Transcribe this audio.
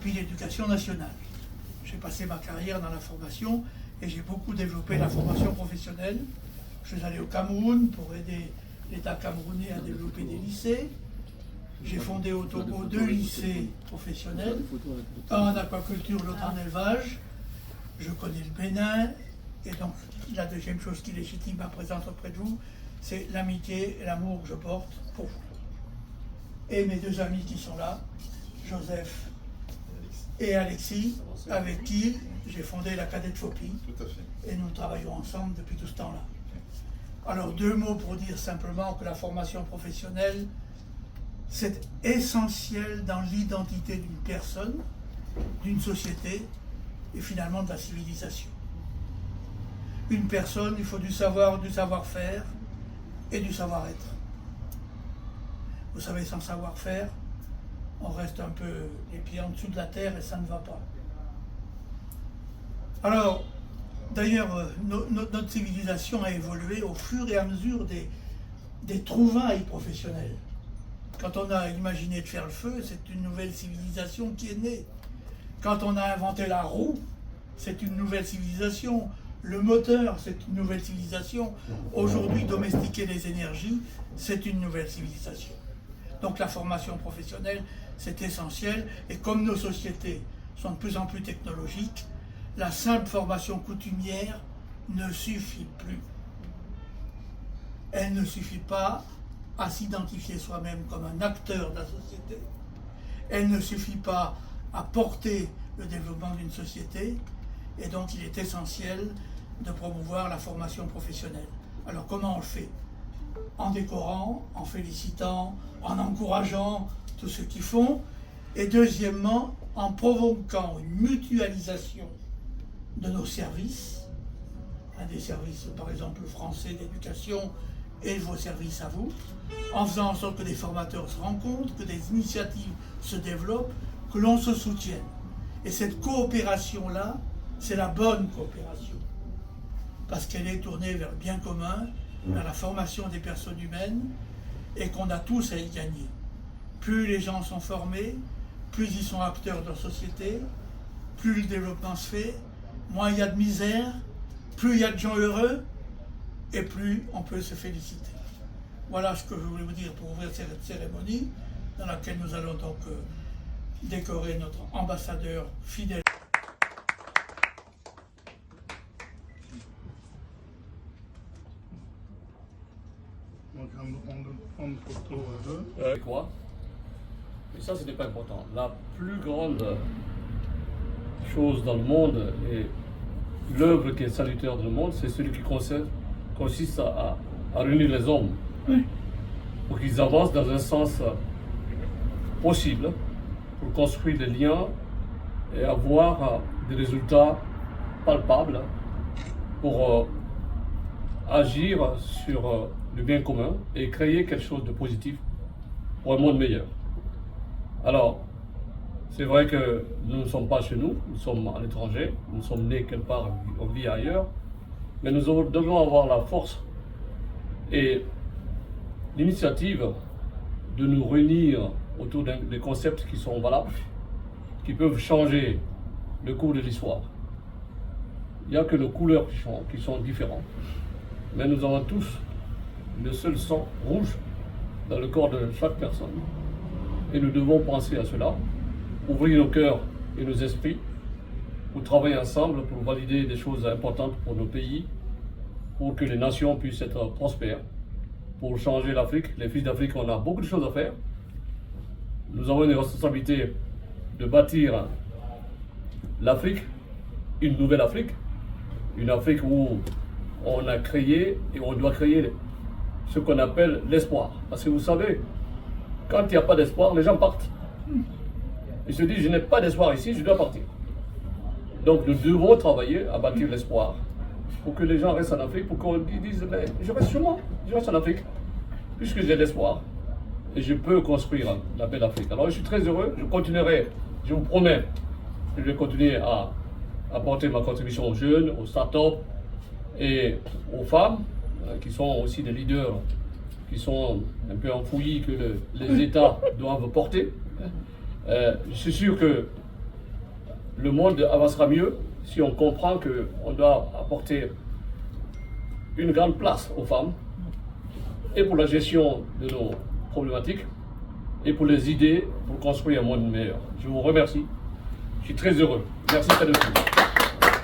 puis l'éducation nationale. J'ai passé ma carrière dans la formation et j'ai beaucoup développé la formation professionnelle. Je suis allé au Cameroun pour aider l'État camerounais à développer des lycées. J'ai fondé au Togo 2 lycées professionnels, un en aquaculture, l'autre en élevage. Je connais le Bénin. Et donc, la deuxième chose qui légitime ma présence auprès de vous, c'est l'amitié et l'amour que je porte pour vous. Et mes deux amis qui sont là, Joseph et Alexis, avec qui j'ai fondé la Cadette Fopi. Tout à fait. Et nous travaillons ensemble depuis tout ce temps-là. Alors, deux mots pour dire simplement que la formation professionnelle, c'est essentiel dans l'identité d'une personne, d'une société et finalement de la civilisation. Une personne, il faut du savoir, du savoir-faire et du savoir-être. Vous savez, sans savoir-faire, on reste un peu les pieds en dessous de la terre et ça ne va pas. Alors, d'ailleurs, notre civilisation a évolué au fur et à mesure des trouvailles professionnelles. Quand on a imaginé de faire le feu, c'est une nouvelle civilisation qui est née. Quand on a inventé la roue, c'est une nouvelle civilisation. Le moteur, c'est une nouvelle civilisation. Aujourd'hui, domestiquer les énergies, c'est une nouvelle civilisation. Donc la formation professionnelle, c'est essentiel. Et comme nos sociétés sont de plus en plus technologiques, la simple formation coutumière ne suffit plus. Elle ne suffit pas à s'identifier soi-même comme un acteur de la société. Elle ne suffit pas à porter le développement d'une société. Et donc il est essentiel de promouvoir la formation professionnelle. Alors comment on le fait? En décorant, en félicitant, en encourageant tous ceux qui font. Et deuxièmement, en provoquant une mutualisation de nos services, des services par exemple français d'éducation et vos services à vous, en faisant en sorte que des formateurs se rencontrent, que des initiatives se développent, que l'on se soutienne. Et cette coopération-là, c'est la bonne coopération, parce qu'elle est tournée vers le bien commun, vers la formation des personnes humaines, et qu'on a tous à y gagner. Plus les gens sont formés, plus ils sont acteurs de leur société, plus le développement se fait, moins il y a de misère, plus il y a de gens heureux, et plus on peut se féliciter. Voilà ce que je voulais vous dire pour ouvrir cette cérémonie, dans laquelle nous allons donc décorer notre ambassadeur fidèle. Quoi? Mais ça, ce n'est pas important. La plus grande chose dans le monde et l'œuvre qui est salutaire dans le monde, c'est celui qui consiste à réunir les hommes pour qu'ils avancent dans un sens possible pour construire des liens et avoir des résultats palpables pour agir sur le bien commun et créer quelque chose de positif pour un monde meilleur. Alors, c'est vrai que nous ne sommes pas chez nous, nous sommes à l'étranger, nous sommes nés quelque part, on vit ailleurs, mais nous devons avoir la force et l'initiative de nous réunir autour des concepts qui sont valables, qui peuvent changer le cours de l'histoire. Il n'y a que nos couleurs qui sont différentes, mais nous avons tous le seul sang rouge dans le corps de chaque personne. Et nous devons penser à cela, ouvrir nos cœurs et nos esprits pour travailler ensemble, pour valider des choses importantes pour nos pays, pour que les nations puissent être prospères, pour changer l'Afrique. Les fils d'Afrique, on a beaucoup de choses à faire. Nous avons une responsabilité de bâtir l'Afrique, une nouvelle Afrique, une Afrique où on a créé et on doit créer ce qu'on appelle l'espoir. Parce que vous savez, quand il n'y a pas d'espoir, les gens partent. Ils se disent, je n'ai pas d'espoir ici, je dois partir. Donc nous devons travailler à bâtir l'espoir pour que les gens restent en Afrique, pour qu'on dise, mais je reste chez moi, je reste en Afrique, puisque j'ai l'espoir et je peux construire la belle Afrique. Alors je suis très heureux, je continuerai, je vous promets que je vais continuer à apporter ma contribution aux jeunes, aux start-up et aux femmes, qui sont aussi des leaders, qui sont un peu enfouis que les États doivent porter. Je suis sûr que le monde avancera mieux si on comprend qu'on doit apporter une grande place aux femmes, et pour la gestion de nos problématiques, et pour les idées pour construire un monde meilleur. Je vous remercie. Je suis très heureux. Merci, Tadeusz.